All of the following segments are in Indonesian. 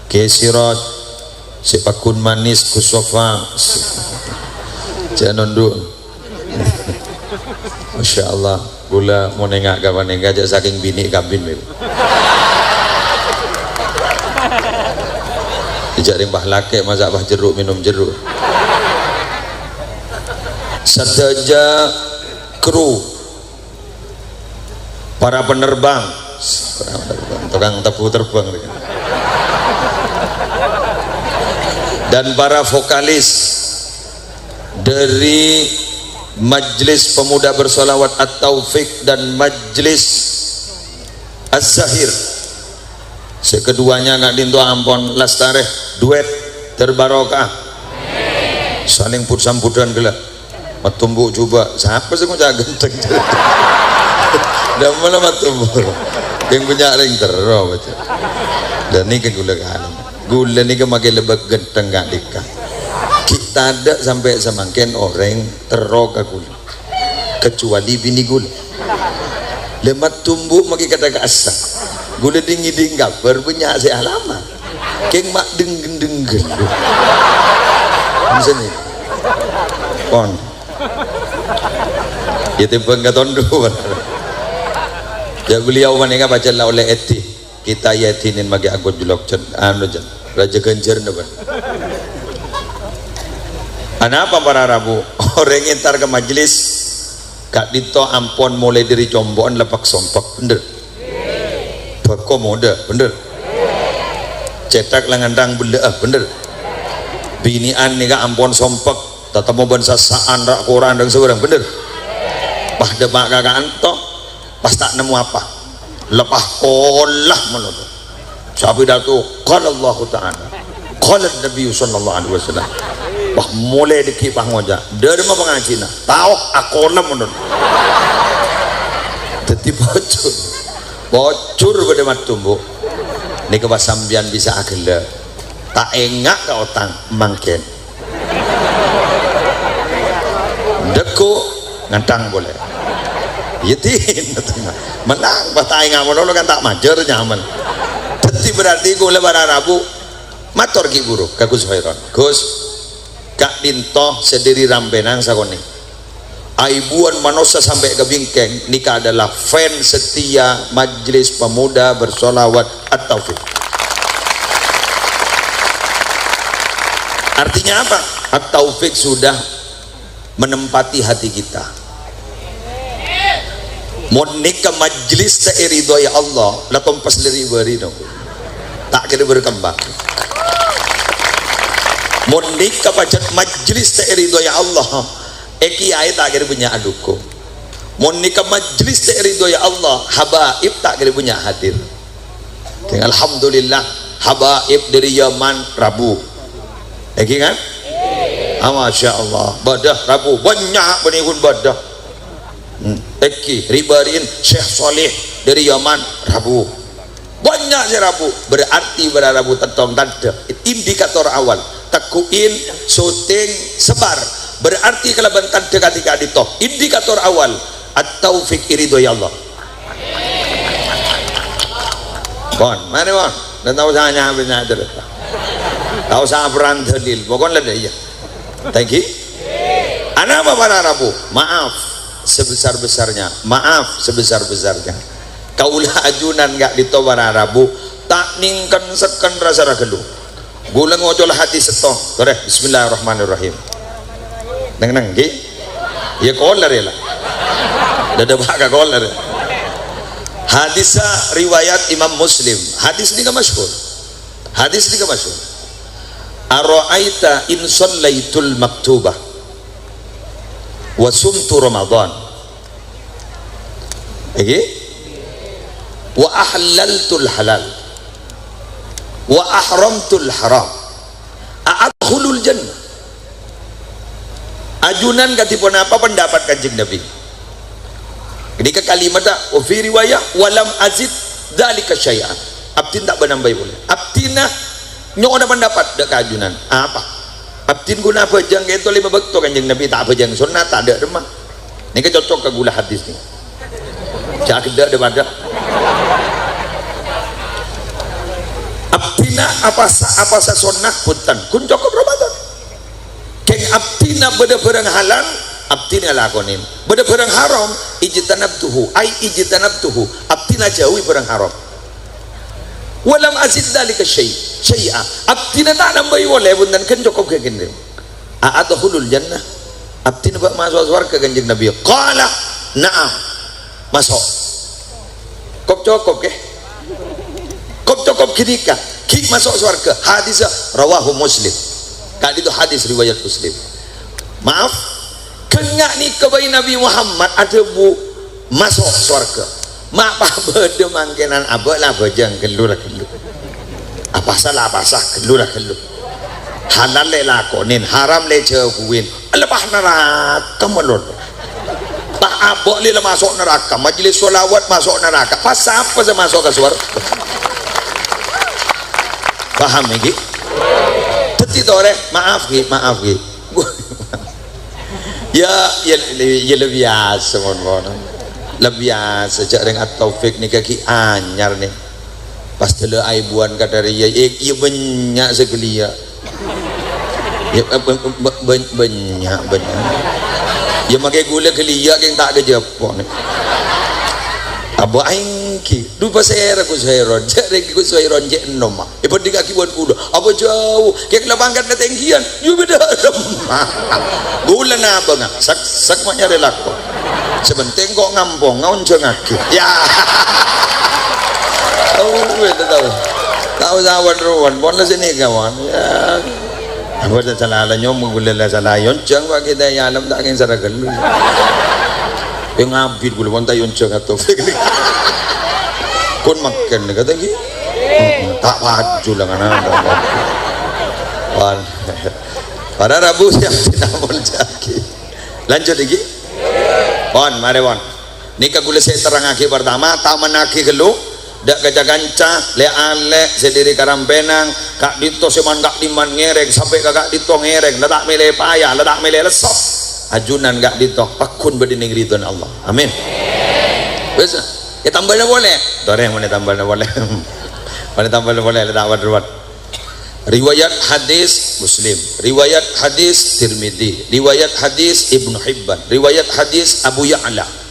kesirat sepakun manis kusofa jangan nunduk. Masya Allah gula mau nengak kapan nengak aja saking bini kabin dijaring bah lake masak bah jeruk minum jeruk. Saja kru para penerbang tukang tebu terbang dan para vokalis dari Majelis Pemuda Bersolawat At-Taufik dan Majelis Az-Zahir, sekeduanya nggak dintu ampon lastareh duet terbarokah saling put-samputan gelap matumbu coba siapa sih mau jaga genteng dan mana matumbu yang punya ring terro baca dan ini gula ini kemakai lebak genteng gak dikah kita ada sampai semakin orang terro gula kecuali bini gula lemat tumbuh maki kata ke asa gula dingin gambar punya si alama keng mak deng misalnya pon ya timbang katondo ya beliau manenga baca la oleh eti kita yatinin magi aku julok anu jan raja genjer naban anapa para rabu orang entar ke majelis kak dito ampon mulai dari combon lepak sompak bener berkomoda bener cetak langandang benda bener binian nih kak ampon sompak tetap mau bensasaan rak koran dan seorang bener bah demak kakak anto pas tak nemu apa lepah kolah menurut sabi datu qala Allah Ta'ala qala Nabi sallallahu alaihi wasallam bah mulai dikipah ngoja dari mah pengacina tahu akola menurut jadi bocor pada matumbu ini kebasambian bisa agela tak engak ke otang mangken deku ngantang boleh yetin menang batai ngamun lo kan tak majer nyaman jadi berarti gue lebaran Rabu mator ki buruk kagus khairan Gus kak dintoh sediri rambenang sakoni aibuan manusia sampai ke bingkeng nikah adalah fan setia Majelis Pemuda Bersolawat At-Taufik. Artinya apa? At-Taufik sudah menempati hati kita mau nikah majelis teriridhoi Allah lah kompas dari bari dong tak kira berkembang mau nikah pajak majelis teriridhoi Allah kiai tak kira punya aduku mau nikah majelis teriridhoi Allah habaib tak kira punya hadir alhamdulillah habaib dari Yaman Rabu kan Masya Allah badah Rabu banyak penikun badah ribarin Syekh Soleh dari Yaman Rabu banyak si Rabu berarti Rabu tetong tanda indikator awal tekuin syuting sebar berarti kalau bentar ketika ditoh indikator awal At-Taufik iridhoi Allah bon mana bon dan tahu saya benar tahu saya peran dalil pokoknya ada iya thank you anak apa para Rabu maaf sebesar-besarnya maaf sebesar-besarnya kaulah ajunan gak ditawara Rabu tak ningkan seken rasa rageluh gula ngocol hati setoh koreh bismillahirrahmanirrahim neng gi ya kolar ya lah dada baka kolar ya hadisah riwayat Imam Muslim hadis ini masyhur ara'aita in sallaitul maktubah wa sumtu Ramadan wa ahlaltul halal wa ahramtul haram a'adkhulul jannah ajunan katipun apa pendapat Kanjeng Nabi ketika kalimat wa fi riwayah walam azid dzalika syai'an abdin tak menambah boleh abdina nyo ada pendapat dak kajunan apa abdin guna apa jang itu 5 bekto Kanjeng Nabi tak apa jang sunat tak ada remah ini cocok ke gula hadis ni cak ada daripada abdin abdina apa sa sunnah punten kun cukup Ramadan keng abdina beda barang halal abdina lakonin beda barang haram ijtanabtuhu abdina jauhi barang haram walam azid dalika syai'a abdina tak nambah boleh punten kan cukup ke gini a'adkhulul jannah abdina bak masuk surga kanjeng Nabi qala na'am masuk kok cukup ke kok cukup gini kah ki masuk surga hadis rawahu Muslim kak itu hadis riwayat Muslim maaf kena ni kebayi Nabi Muhammad ada bu masuk surga mak apa beda mangkenan abah lah bajang kelur apa salah kelur halal le lakonin haram le jauhin lepas neraka melur tak abah le masuk neraka majlis sholawat masuk neraka pas apa saya masuk ke surga paham lagi? Teti tore maaf ki ya lebih biasa mon lebih biasa cak dengan Taufik ni kaki anyar ni pas tele aibuan kadari ya banyak sekali ya banyak ya makai gula kelia yang tak kejepon abah aing ki du pasera ku sairon jare ku sairon je enom ibu di kaki buat kuda apa jauh kayak lapangkan na tengkian you beda gula na abang sak maknya relako sebenteng kok ngampong ngaun jengaki ya tahu zawan ruan bon la sini kawan ya apa dah salah nyom gula la salah yon jeng wa kita ya alam tak yang sara gelu yang ngabit gula bon tayon jeng atau kon makan kata lagi tak maju lah kan pada Rabu siap tidak boleh jadi lanjut lagi mari nikah gula saya terang aki pertama tak menaki gelu dak kaca-kanca le alek sediri karampenang kak dito seman kak diman ngereng sampai kakak dito ngereng letak mele payah letak mele lesok ajunan kak dito pakun berdini ridwan Allah amin bisa ya tambahnya boleh doreng mana tambahnya boleh mana tambahnya boleh letak wadruat riwayat hadis Muslim riwayat hadis Tirmidzi riwayat hadis Ibnu Hibban riwayat hadis Abu Ya'la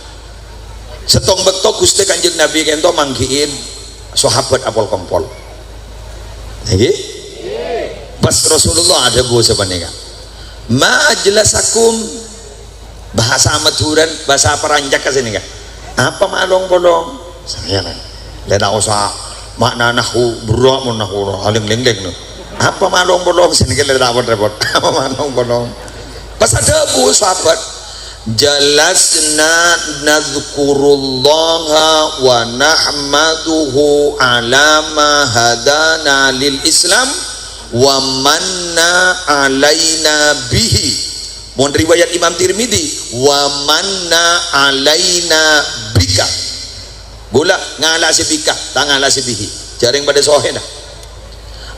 setong betok Gusti Kanjeng Nabi kento manggiin sahabat apol kompol lagi pas Rasulullah ada bu sebenarnya ma ajlasakum bahasa Maduran bahasa peranjak ke sini kan apa malong bolong saya kan leda usah makna nahu buruk nahu aling leng no apa malong bolong sini kan leda repot apa malong bolong pas ada bu sahabat jalasna nadhkurullaha wa nahmaduhu ala ma hadana lil islam wa manna alaina bihi mon riwayat Imam Tirmidzi wa manna alaina bika gula ngala si bika tak ngala si bihi jaring pada sohe dah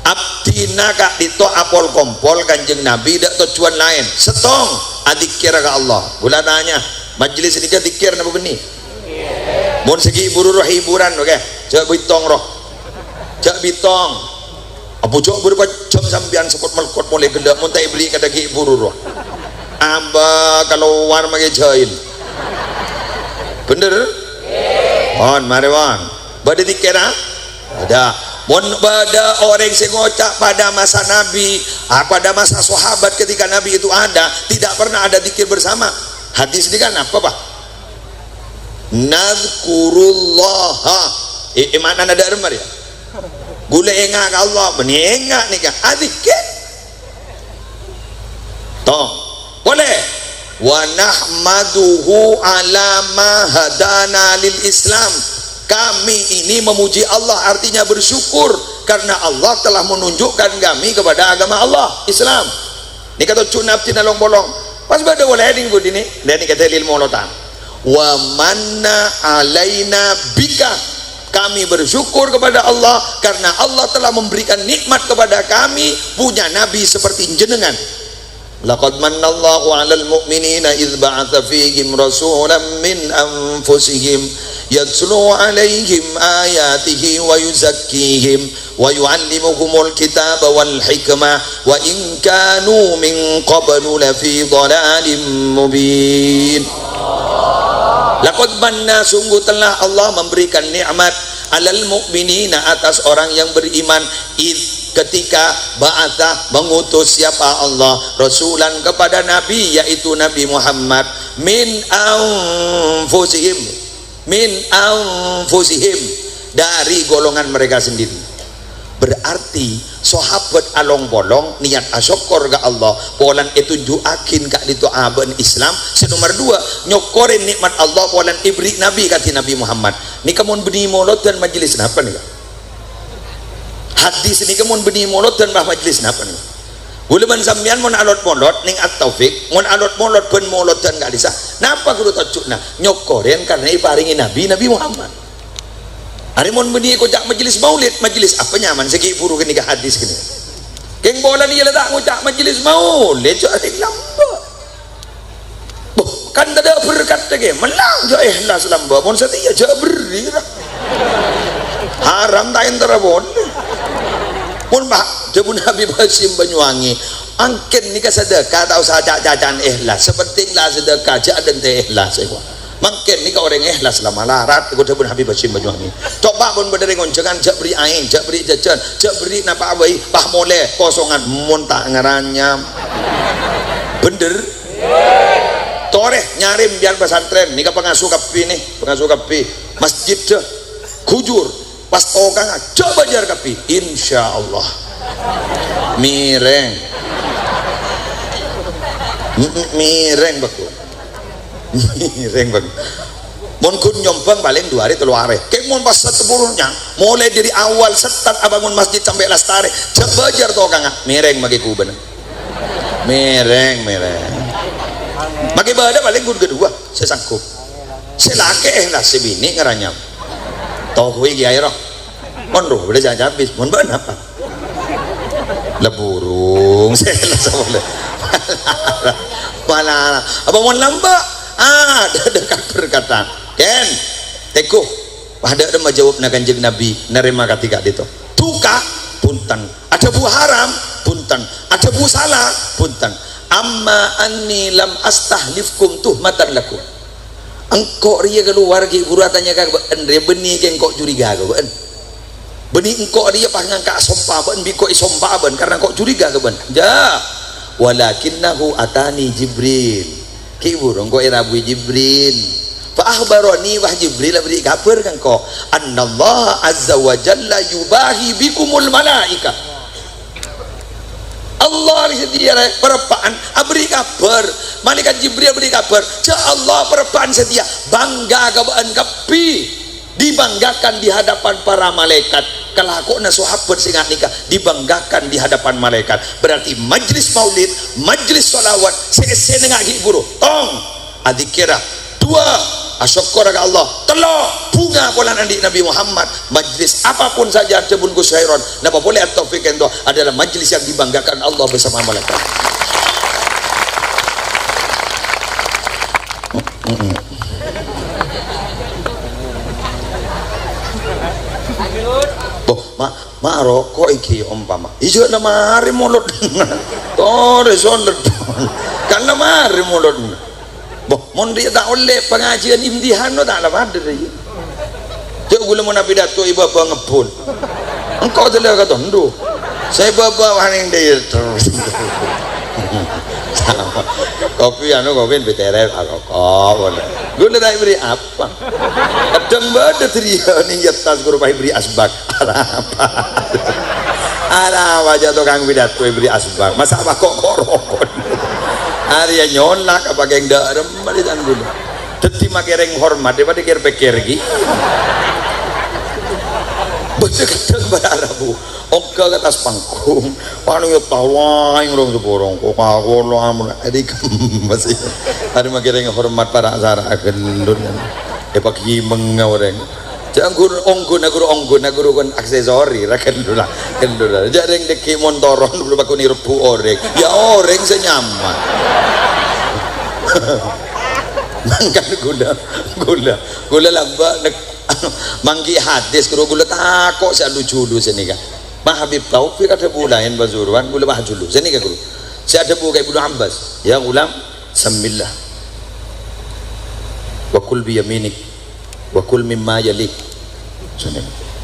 abdina kak dito apol kompol Kanjeng Nabi dak tujuan lain setong adikir ke Allah gula tanya majlis ini jadi dikir napa benih mun segi buru hiburan oke jak bitong roh jak bitong apa jok berupa jam sambian sepot melkot mulai gelap mun tak beli kada ki buru roh aba kalau war mage jail bener mari bade dikir ada mon pada orang yang ngocak pada masa Nabi pada masa sahabat ketika Nabi itu ada tidak pernah ada zikir bersama hadis ini kan apa pak nadhkurullaha mana ada remar ya gula engak Allah menengak nih kan zikir toh boleh wa nahmaduhu ala ma hadana lil islam kami ini memuji Allah artinya bersyukur karena Allah telah menunjukkan kami kepada agama Allah Islam ini kata cunap tina long bolong pas pada boleh ding bud ini dan ini kata lil molotan wa manna alaina bika kami bersyukur kepada Allah karena Allah telah memberikan nikmat kepada kami punya nabi seperti jenengan Laqad manallahu 'alal mu'minina idz ba'atsa fihim rasulan min anfusihim yatlu 'alaihim ayatihi wa yuzakkihim wa yu'allimuhumul kitaba wal hikmah wa in kanu min qablu lafi dhalalin mubin. Laqad manna, sungguh telah Allah memberikan nikmat alal mu'minina, atas orang yang beriman, ketika ba'atha, mengutus siapa Allah, rasulan, kepada nabi, yaitu Nabi Muhammad, min anfusihim, dari golongan mereka sendiri. Berarti sahabat along bolong niat asyukur ke Allah polan itu juakin kak itu aben Islam. Senomor dua, nyokorin nikmat Allah polan ibri Nabi kati Nabi Muhammad. Ni kamun beni molot dan majelis napa nih? Hadis ni kamun beni molot dan majelis napa nih? Gulaman sampean mon alot molot ning at-taufik, mon alot molot pen molot dan gak bisa. Napa kudu tocukna? Nyokorin karena iparingi Nabi Muhammad. Hari mon beni kocak majelis maulid, majelis apa nyaman segi buru kini ke hadis kini. Keng bola ni letak kocak majelis maulid jo ada lamba. Boh, kan ada berkat lagi, menang jo ikhlas lamba. Mon setia jo beri. Haram tak entara bon. Mon bah, jebun Habib Hashim Banyuwangi. Angken ni ke sedekah atau saja jajan ikhlas. Seperti lah sedekah je ada teh ikhlas saya. Mungkin ni kau orang ikhlas lama larat ikut pun Habib Hashim Banyuwangi. Coba pun berdiri ngoncengan jak beri aing, jak beri jajan, jak beri napa awai, pah mole kosongan montak ngaranyam. Bener? Toreh nyarim biar pesantren. Ni ka pengasuh kapi nih, pengasuh kapi masjid je, kujur pas ogang coba jar kapi, insya Allah mireng, mireng betul. Mireng bang. Mon kun nyompang paling 2 hari 3 hari. Kek mon pas seteburnya, mulai dari awal setat abangun masjid sampai lastare, cebajar to kang mireng bagi ku bener. Mireng. Bagi bada paling kun kedua, saya sanggup. Saya laki lah si bini ngeranyam. Toh kui kiai roh. Mon roh udah jangan habis. Mon ban apa? Leburung saya lah boleh. Malah apa mon lamba? Ada berkata Ken teko ada menjawab na kanjeng Nabi nerima ketika itu tuka punten ada bu haram punten ada bu salah punten amma anni lam astahlifkum tuhmatan lakum engkau ria keluar ki buratannya kag endre beni ke engkau curiga ke ben beni engkau ria pangang ka sompa ben biko isompa ben karena engkau curiga ke ben ja walakinnahu atani Jibril kibur engkau irabui Jibril fa akhbarani wah Jibril beri kabar kan kau annallaha azza wa jalla yubahi bikumul malaika Allah setia perapaan beri kabar malaikat Jibril beri kabar ja Allah perapaan setia bangga kabaan kapi dibanggakan di hadapan para malaikat kelakona sahabat sing nikah dibanggakan di hadapan malaikat. Berarti majlis maulid, majlis sholawat sese ngaki guru tong adikira 2 asyukur ke Allah telo bunga polan andi Nabi Muhammad. Majlis apapun saja jebun Gus Khairon napa boleh taufik ento adalah majlis yang dibanggakan Allah bersama malaikat. Ma rokok iki umpama ijo na mari mulut tore solet kan na mari mulut boh mon dia tak oleh pengajian imtihan no tak lama ada dia cek gula mau pidato ibu apa ngebun engkau telah kata ndu saya bawa waning dia terus kopi kopi BTR rokok gula tak beri apa kadang badan dia nih tas guru beri asbak ada wajah tukang pidato beri asbak masa apa kok rokok hari nyolak apa yang darem balikan dulu teti makereng hormat daripada pikir lagi betul-betul berarabu oke ke atas panggung paling tawa yang orang seborong kok aku lo amun adik masih ada makereng hormat para asara gendut depak himeng orang jangan guru guru kan aksesori ra kendura jareng deki montoron belum aku nirepu oreng ya oreng senyaman mangkan gula lamba manggi hadis karo gula takok sak lucu sini kan Mah Habib Taufik ada bulain bazuruan gula bah dulu sini kan guru saya ada buka Ibnu Abbas ya ulam samillah wa kul bi yaminik wa kul mimma yalik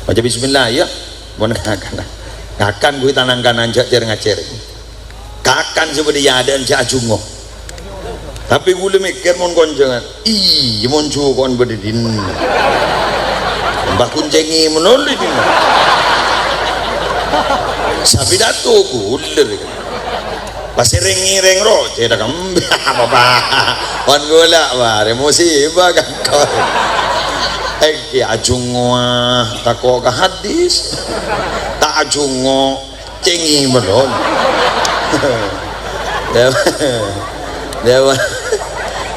baca bismillah ya mau ngakan gue tanang kanan jajar ngacer kakan seperti ada aja ajungo tapi gue mikir mau konjangan ih mau kon berdin mbak kuncengi menolak ini sapi datu guler pasti ring roh tidak kembali apa kon gula wah musibah kan kau ajungo tako ka hadis tak ajungo cengi melon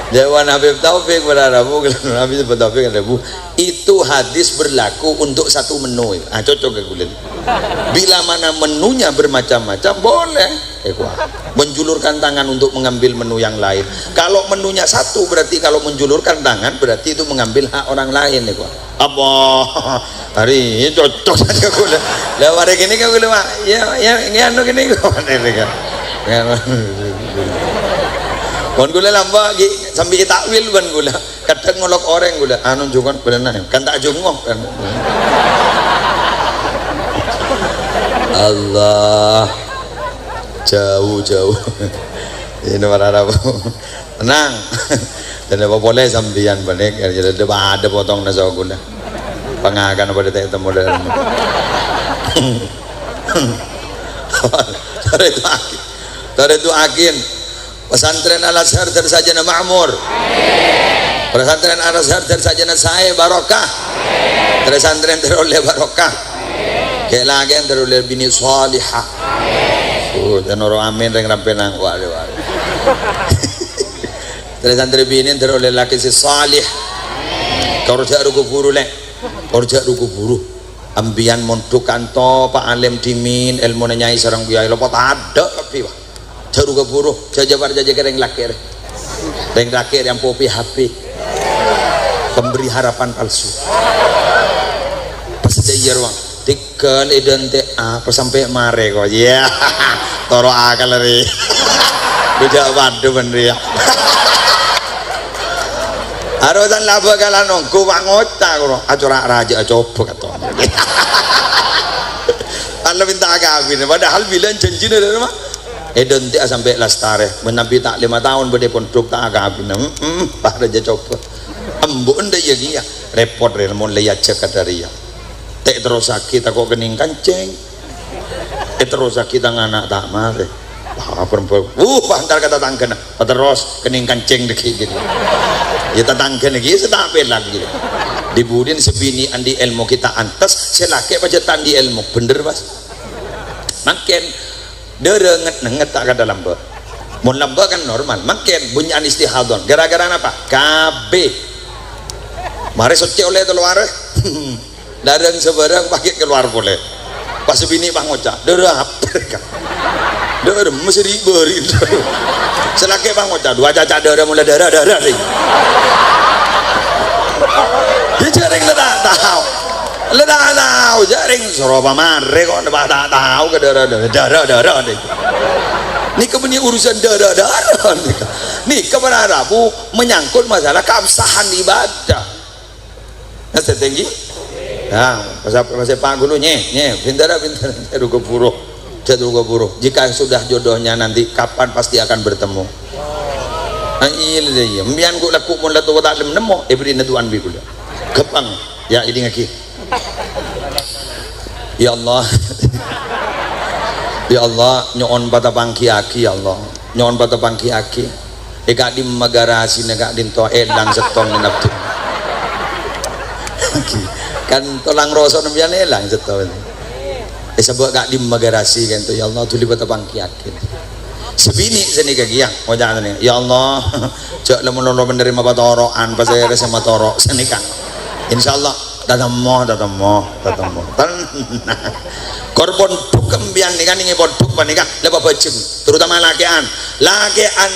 Dewan Habib Taufik berharapu Habib Taufik bu itu hadis berlaku untuk satu menu cocok ke kulit bila mana menunya bermacam-macam boleh menjulurkan tangan untuk mengambil menu yang lain kalau menunya satu berarti kalau menjulurkan tangan berarti itu mengambil hak orang lain apa hari ini cocok saja kulit lewat hari ini kan kulit ya anu gini kon gula lamba sambil takwil ban gula kadang ngolok orang gula anu jungon benar kan tak jungok kan Allah jauh ini marah tenang dan apa boleh sambian balik jadi ada potong nasi gula pengakan pada tak temu dalam Tare itu akin pesantren Al-Azhar tersajana makmur pesantren Al-Azhar tersajana saya barokah pesantren teroleh barokah kayak lagi yang teroleh bini salihah dan orang amin yang rampenang waduh pesantren bini teroleh laki si salih korja ruku buru ambian montuk kanto pak alim dimin ilmu nyai sarang biaya lopot ada tapi wah jaru keburu jajabar jajagar yang lakir yang popi HP pemberi harapan palsu pas dia ruang tikel identik apa sampai mare kok ya toro akal ri beda waduh bener ya harusan laba kalanong kuwang ngota kuro acara raja coba kata Allah minta agawin padahal bilang janji dari rumah identik sampai lastare menabi tak 5 tahun berde pondok tak agawin pak raja coba embun deh ya repot relmon lihat cek dari ya tak terus sakit aku kening kancing terus sakit anak tak mare perempuan pantar kata tangken terus kening kancing dek gitu ya tetangga lagi setapel lagi dibudin sebini andi ilmu kita antas selaki aja tandi ilmu bener mas makin derenget nenget tak ada lamba mau lamba kan normal makin bunyi istihadon gara-gara apa KB mari soce oleh keluar darang sebarang pakai keluar boleh pas sebini bang ngocak derap derem mesti diberi selaki bang ngocak dua caca darah mulai darah nih dia jaring ledak tahu jaring seropa mare kok tak tahu ke darah nih ini kemudian urusan darah nih keberharapu menyangkut masalah keabsahan ibadah nah setinggi nah pasal pak guru pintar jatuh ke buruh jika sudah jodohnya nanti kapan pasti akan bertemu iya mbian ku laku mun latu tak lem nemo ibri neduan bi kula gepang ya ini ngaki ya Allah ya Allah nyoon bata pangki aki ya Allah nyoon bata pangki aki eka di magarasi nega dinto elang seton nenaptu kan tolang rosok nembian elang seton sebab gak di magarasi kan tu ya Allah tuli bata pangki aki sebini seni kagiang wajah ni ya Allah cak lemon menerima batoroan pas saya sama torok seni kan insyaallah tatamoh korban duk kembian nih kan ini poduk panika lepas bajeng terutama lakian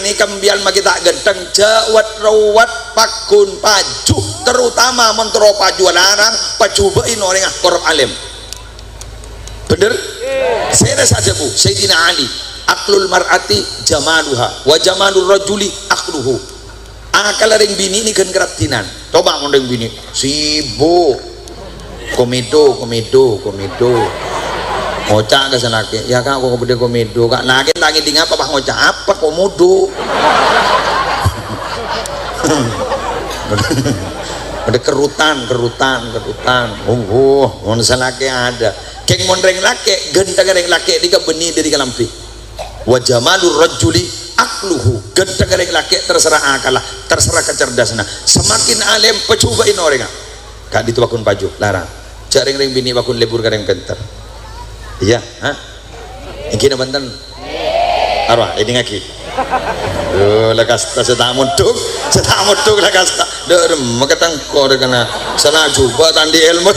nih kembian maki tak gendeng jawat rawat pakun paju terutama mentero paju larang paju bein orang korup alim bener saya saja bu Sayyidina Ali aklul mar'ati jamaluha wa jamalur rajuli akluhu akal ring bini ini kan keratinan coba mondeng bini sibuk komedo ngocak ke sana ke ya kak aku beda komedo kak lagi lagi di ngapa pak ngocak apa komodo ada kerutan mohon salah ke ada keng mondeng laki genta gareng laki di beni dari kalampi wajah malur rajuli akluhu genta gareng laki terserah akalah terserah kecerdasana semakin alim pecobain orang kak itu bakun paju larang cak ring bini bakun lebur gareng penter iya, hah? Ini banten. Arwah, ini ngaki. Lekas tak setak mutuk lekas tak. Makatang kau kena salah jubah tandi ilmu.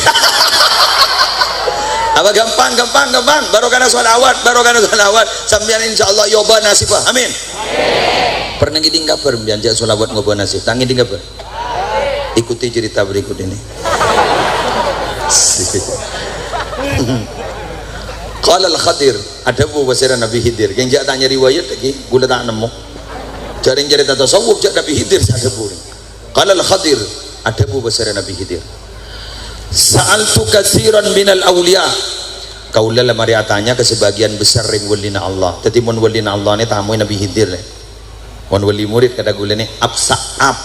Apa gampang. Baru kena sholawat. Sambian insyaallah yoba nasibah. Amin. Pernah ngiding kabar bianja sholawat ngoba nasib. Tangi ngiding kabar. Ikuti cerita berikut ini. Qala al-Khadir ada bu basira Nabi Khidir yang jak tanya riwayat lagi gula tak nemu jaring cerita tasawuf jak Nabi Khidir ada bu qala al-Khadir ada bu basira Nabi Khidir sa'altu katsiran minal awliya kaula lamari atanya ke sebagian besar ring walina Allah dadi mun walina Allah ni tamu Nabi Khidir le mun wali murid kada gula ni absa'ab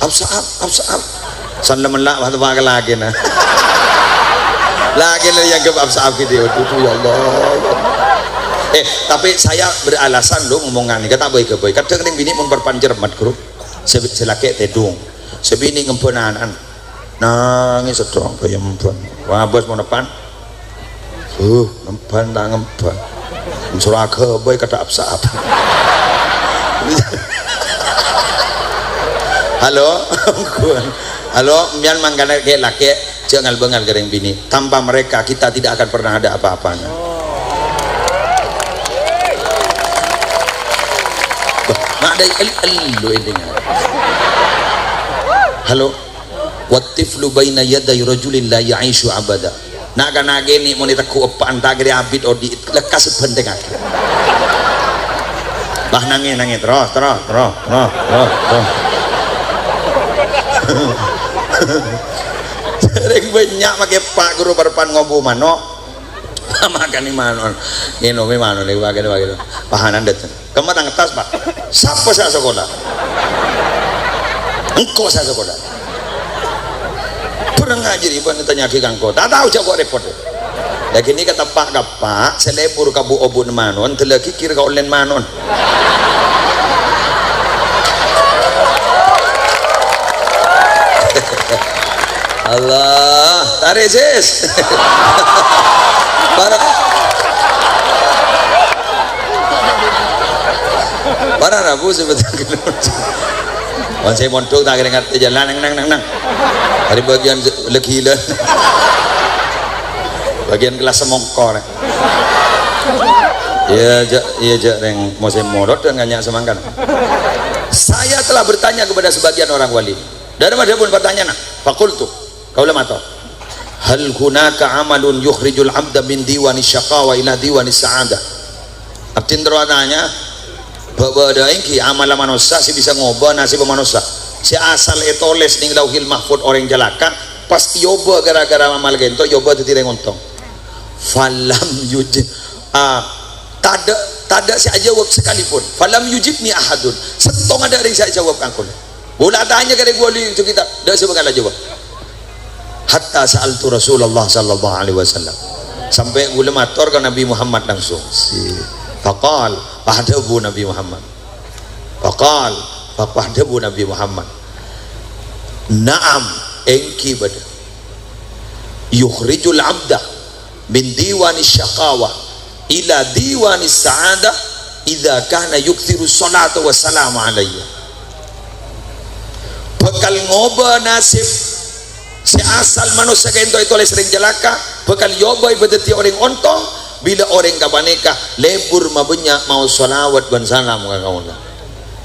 absa'ab Sallallahu alaihi wasallam lagi nah lagi yang kebab saab gitu ya Allah tapi saya beralasan lo ngomongan kata boy kadang ning bini mun perpanjer mat grup selake tedung sebini ngempenanan nangis sedong kaya mempon wah bos mau depan ngempan tak ngempan suraga boy kata absaab halo mian mangkana ke laki jangan bengal gereng bini tanpa mereka kita tidak akan pernah ada apa-apanya mak ada elu ini halo watiflu baina yaday rajulin la ya'ishu abada naga ni mau diteku apaan tak gede abid odi lekas benteng aku bah nangis terus sering banyak pakai pak guru perpan ngobu mano makan di mano minum di mano nih bagian pahanan datang kamu tang atas pak siapa saya sekolah engkau saya sekolah pernah ngaji ribuan ditanya ke kangko tak tahu jago repot lagi ini kata pak selebur kabu obun manon telaki kira kau len manon Allah tarik sis para rabu sebetulnya wan saya montok tak kena jalan nang dari bagian legilan bagian kelas semongkor iya yang mau saya modot dan nganyak semangkan saya telah bertanya kepada sebagian orang wali dan ada pun pertanyaan fakultu kaulah mata hal hunaka amalun yukhrijul abda min diwani syaqawa ila diwani sa'adah abdin terwatanya bahwa ada ingki amalan manusia si bisa ngubah nasib manusia si asal etoles ning lauhil mahfud orang jalaka pas yoba gara-gara amal gento yoba itu tidak ngontong falam yujib tada si jawab sekalipun falam yujibni ahadun setong ada yang saya jawab angkul bola tanya ke gua li itu kita dah sebagaimana jawab hatta sa'altu Rasulullah sallallahu alaihi wasallam sampai gula matur ke Nabi Muhammad langsung faqal fahdabu Nabi Muhammad faqal fahdabu Nabi Muhammad na'am engki bada yukhrijul abda min diwani syaqawa ila diwani sa'adah idza kana yukthiru salata wa salamu alayya bekal ngoba nasib si asal manusia kento itu oleh sering jelaka bekal yobai bedeti orang ontong bila orang kabaneka lebur mabenyak mau salawat ban salam ka kauna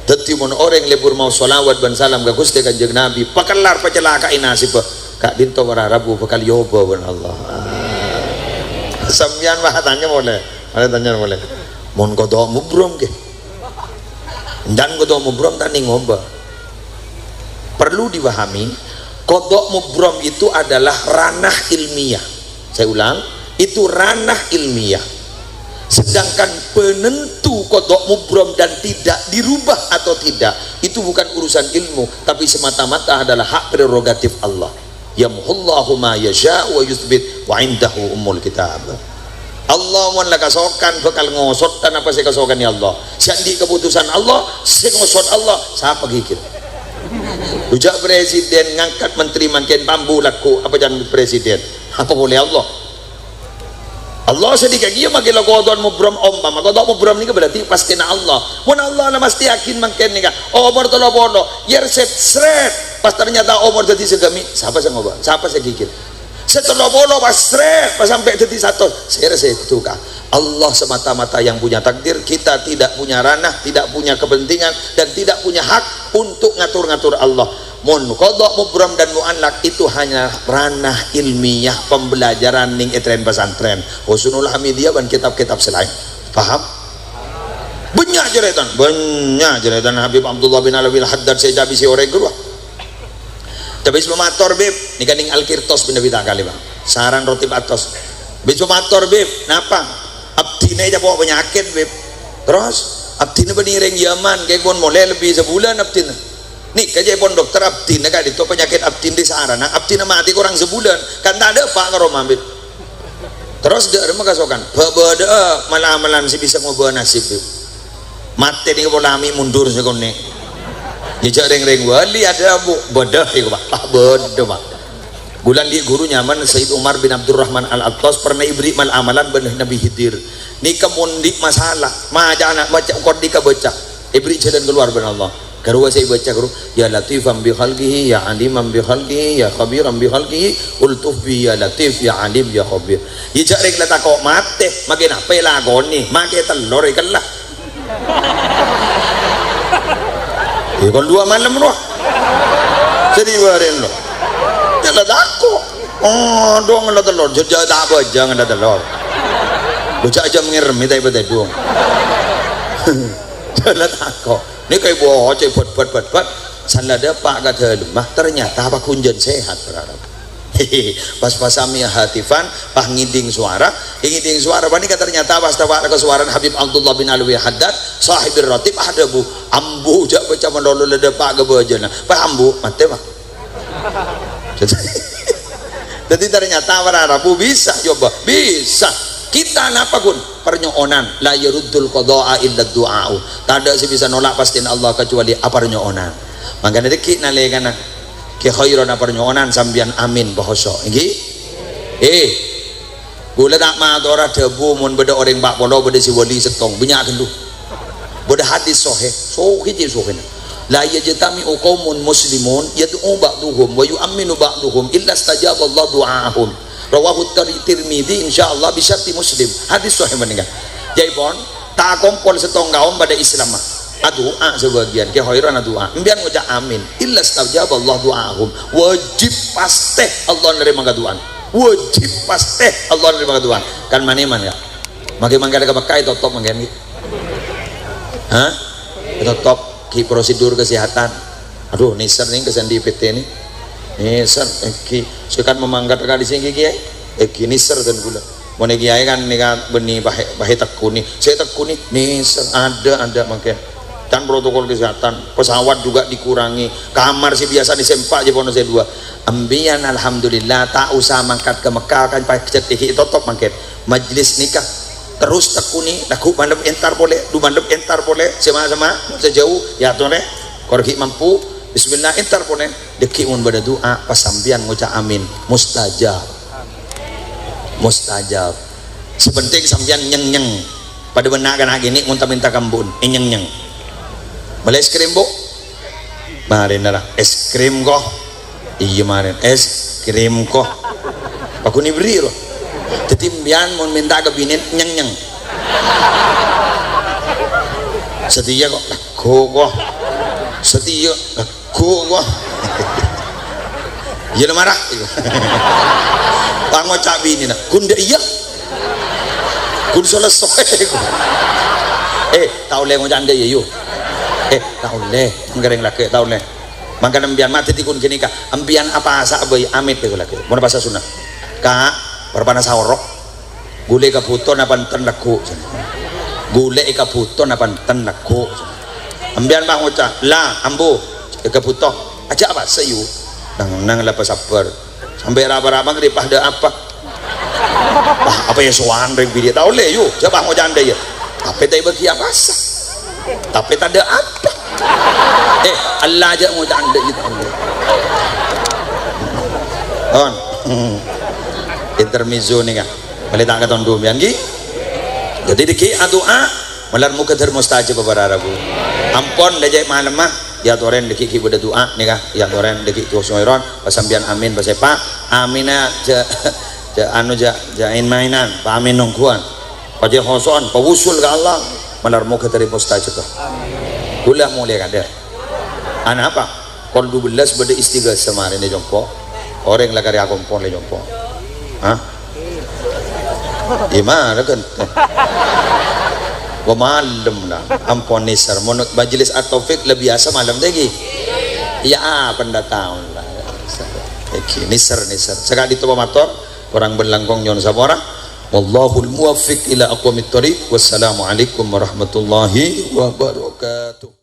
deti mun orang lebur mau salawat ban salam ka Gusti Kanjeng Nabi pakalar pacelaka nasib kak dinto wararabu bekal yoba ban Allah. Sampeyan mah tanya boleh mon kodok mubrom ke dan kodok mubrom tani ngoba perlu dipahami kodok mubrom itu adalah ranah ilmiah. Saya ulang, itu ranah ilmiah. Sedangkan penentu kodok mubrom dan tidak dirubah atau tidak itu bukan urusan ilmu, tapi semata-mata adalah hak prerogatif Allah. Yamhullahu ma yasha wa yuthbit wa indahu ummul kitab. Allah mun la kasokan bakal ngosot dan apa sih kasokan ya Allah. Sandi keputusan Allah, sing ngosot Allah, siapa gigit. Ujak presiden ngangkat menteri makin bambu laku apa jangan presiden apa boleh Allah sedikit dia makin laku kodon mubram omba maka kodon mubram ni berarti pasti na Allah mun Allah lah mesti yakin makin ni kan omor tolo bono yer seret pas ternyata omor jadi segami siapa saya ngobrol siapa saya gigit setelah bono pas seret pas sampai jadi satu saya itu kah Allah semata-mata yang punya takdir, kita tidak punya ranah, tidak punya kepentingan dan tidak punya hak untuk ngatur-ngatur Allah. Mun kodok mubram dan mu'allak itu hanya ranah ilmiah pembelajaran ning etren pesantren Husnul Hamidiyah dan kitab-kitab selain. Paham? Banyak jeretan Habib Abdullah bin Alwi Al-Haddad saya jabi si orang kedua tapi sebelum ator beb ni kaning Al-Kirtos bin Nabi Ta'ali bang saran roti batos sebelum ator beb napa abdina aja bawa penyakit beb terus abdina beniring Yaman kayak pun mulai lebih sebulan abdina nih kayak pun dokter abdina kan itu penyakit abdin di sarana abdina mati kurang sebulan kan tak ada pak karo mambit terus dia ada kasokan bebeda malam-malam si bisa ngobrol nasib beb mati nih polami mundur sekone jejak ring-ring wali ada bu bedah itu pak bedah pak bulan di guru nyaman Sayyid Umar bin Abdurrahman Al-Attas pernah ibri mal amalan benih Nabi Khidir ni kemundi masalah majana baca kodi ka baca ibri jalan keluar ben Allah garua saya baca guru ya latifam bi khalqihi ya alimam bi khalqihi ya khabiram bi khalqihi ultuf bi ya latif ya alim ya khabir ya jarek lata kok mate makin apa lagoni make telur ikan lah ya kon dua malam loh jadi warin loh nyala dako oh dong ada telur jadi apa jangan ada telur bocah aja mengirim itu ibadah dong nyala dako ini kayak bocah buat salah ada pak kata lemah ternyata apa kunjun sehat berharap pas sami hatifan pas ngiding suara ini ternyata pas tawa ke suara Habib Abdullah bin Alwi Haddad sahibir ratib ada bu ambu jak baca mendolo leda pak gebajana pak ambu mati pak jadi ternyata wararabu bisa coba bisa kita napa pun pernyoonan la yaruddul qada'a illa du'a'u tak ada sih bisa nolak pastiin Allah kecuali apa pernyoonan makanya deki nalekan ke khairan apa pernyoonan sambian amin bahasa iki gula tak matora debu mun beda orang bak polo beda si wali setong banyak gendu beda hadis sohe je sohe la yajtami qaumun muslimun yad'u ba'duhum wa yu'minu ba'duhum illa istajaba Allah du'aahum rawahu Tirmidzi insyaallah bi syarti Muslim hadis sahih meninggal jadi pon tak kompol setong kaum pada Islam doa sebagian ke khairan doa mbian ngucap amin illa istajaba Allah du'aahum wajib pasti Allah nerima doa wajib pasti Allah nerima doa kan maneman ya mangke mangke ke Mekah itu top mangke hah itu top ki prosedur kesehatan aduh niser nih kesan di PT ini niser ki sekan memangkat kali sini kiai ki niser dan gula mau kiai kan nih kan benih bahe tekuni saya tekuni niser ada makanya dan protokol kesehatan pesawat juga dikurangi kamar sih biasa disempak aja pono saya dua ambian alhamdulillah tak usah mangkat ke Mekah kan pakai itu top makanya majlis nikah terus tekuni laku mandep entar boleh du mandep entar boleh sama-sama sejauh ya tuh korki mampu bismillah entar boleh deki mun pada doa pas sambian ngucap amin mustajab sepenting sambian nyeng pada benar kan gini minta kambun nyeng boleh es krim bu Marin lah es krim kok. Iya marin es krim kok. Aku ni beri loh. Jadi bian mau minta ke binin nyeng. Setia kok kok. Setia kok. Iya marah. Pango cak bini nak. Kun dia iya. Kun selesai. Tahu le mau janda ya yuk. Tahu le. Menggereng laki tahu le. Mangka ambian mati tikun kini kak. Ambian apa asa abai amit deh laki. Mana bahasa Sunda. Kak, berpana saorok. Gule kaputon apa ten laku. Gule kaputon apa ten laku. Ambian bang ucap. La ambu. Kaputon. Aja apa sayu. Nang lepas sabar sampai raba-raba ngeripah ada apa apa ya suan reng dia tahu le yuk coba mau janda ya tapi tak bagi apa sah tapi tak ada apa Allah aja mau janda gitu on intermezzo nih kan boleh tak kata dua bianggi jadi diki doa malar muka termustajab beberapa ampun dajai malam mah ya toren deki ki beda doa nih kah ya toren deki ki soiron pasambian amin pasepa amina ja anu jain mainan pa amin nongkuan paje hoson pawusul ke Allah malar muka dari mustajab amin kula mulai kada ana apa kol 12 beda istighas semarin ni jompo orang lagari akompon le jompo gimana kan malam lah ampun nisar menurut majelis at-taufik lebih biasa malam lagi ya pendatang lah nisar sekali itu motor orang berlangkong nyon sabora wallahul muwaffiq ila aqwamit thoriq wassalamualaikum warahmatullahi wabarakatuh.